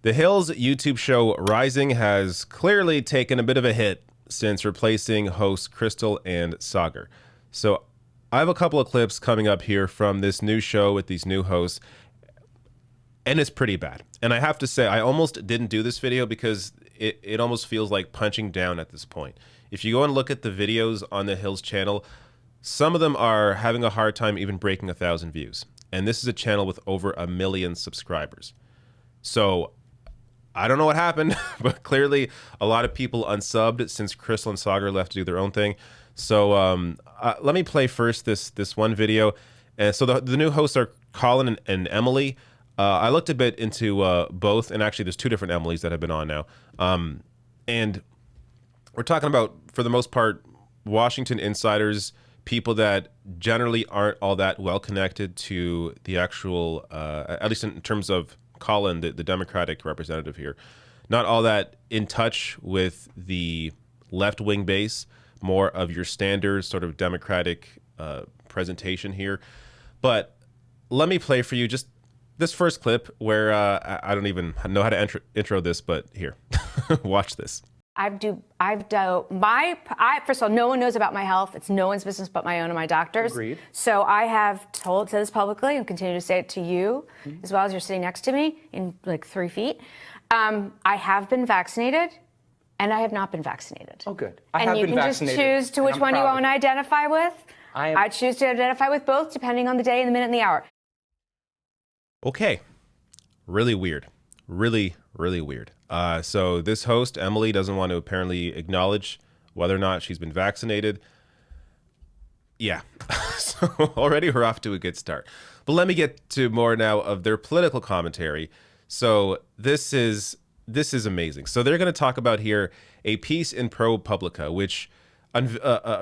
The Hill's YouTube show Rising has clearly taken a bit of a hit since replacing hosts Crystal and Sagar. So I have a couple of clips coming up here from this new show with these new hosts, and it's pretty bad. And I have to say, I almost didn't do this video because it almost feels like punching down at this point. If you go and look at the videos on the Hill's channel, some of them are having a hard time even breaking 1,000 views. And this is a channel with over 1 million subscribers. So I don't know what happened, but clearly a lot of people unsubbed since Crystal and Sagar left to do their own thing. So let me play first this one video. And so the new hosts are Colin and Emily. I looked a bit into both, and actually there's 2 different Emilys that have been on now. And we're talking about, for the most part, Washington insiders, people that generally aren't all that well connected to the actual, at least in terms of Colin, the Democratic representative here, not all that in touch with the left-wing base, more of your standard sort of Democratic presentation here. But let me play for you just this first clip where I don't even know how to intro this, but here, watch this. First of all, no one knows about my health. It's no one's business but my own and my doctor's. Agreed. So I have said this publicly and continue to say it to you, as well as you're sitting next to me in like 3 feet. I have been vaccinated, and I have not been vaccinated. Oh, good. And you can just choose to which one you want to identify with. I choose to identify with both, depending on the day and the minute and the hour. Okay. Really weird. Really, really weird. So this host, Emily, doesn't want to apparently acknowledge whether or not she's been vaccinated. Yeah. So already we're off to a good start. But let me get to more now of their political commentary. So this is amazing. So they're going to talk about here a piece in ProPublica, which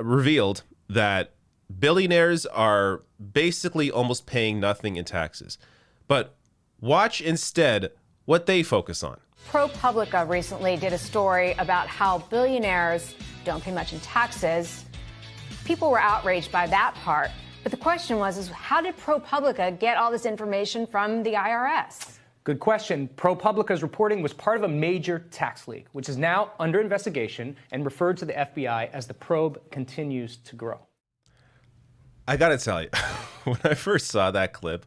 revealed that billionaires are basically almost paying nothing in taxes. But watch instead what they focus on. ProPublica recently did a story about how billionaires don't pay much in taxes. People were outraged by that part. But the question was, how did ProPublica get all this information from the IRS? Good question. ProPublica's reporting was part of a major tax leak, which is now under investigation and referred to the FBI as the probe continues to grow. I gotta tell you, when I first saw that clip,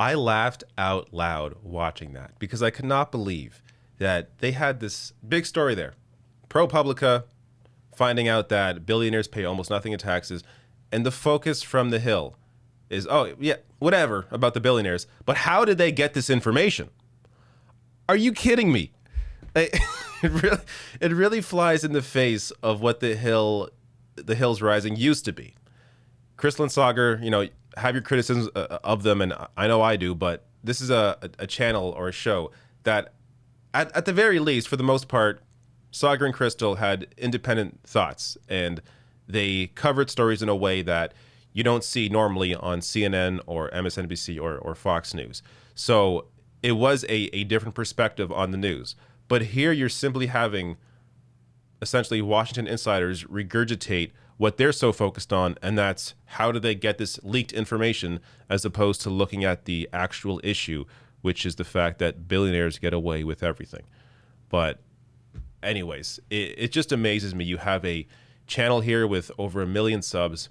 I laughed out loud watching that because I could not believe that they had this big story there. ProPublica finding out that billionaires pay almost nothing in taxes, and the focus from the Hill is, oh, yeah, whatever about the billionaires, but how did they get this information? Are you kidding me? It really flies in the face of what the Hill's Rising used to be. Crystal and Sagar, have your criticisms of them, and I know I do, but this is a channel or a show that, at the very least, for the most part, Sagar and Crystal had independent thoughts, and they covered stories in a way that you don't see normally on CNN or MSNBC or Fox News. So it was a different perspective on the news. But here you're simply having essentially Washington insiders regurgitate what they're so focused on, and that's how do they get this leaked information as opposed to looking at the actual issue, which is the fact that billionaires get away with everything. But anyways, it just amazes me. You have a channel here with over 1 million subs.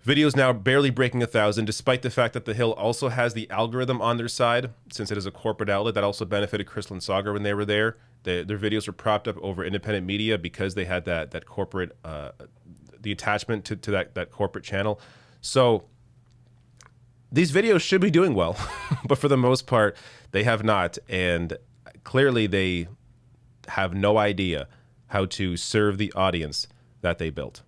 Videos now barely breaking 1,000, despite the fact that The Hill also has the algorithm on their side, since it is a corporate outlet that also benefited Crystal and Sagar when they were there. Their videos were propped up over independent media because they had that corporate, the attachment to that corporate channel. So these videos should be doing well, but for the most part, they have not. And clearly they have no idea how to serve the audience that they built.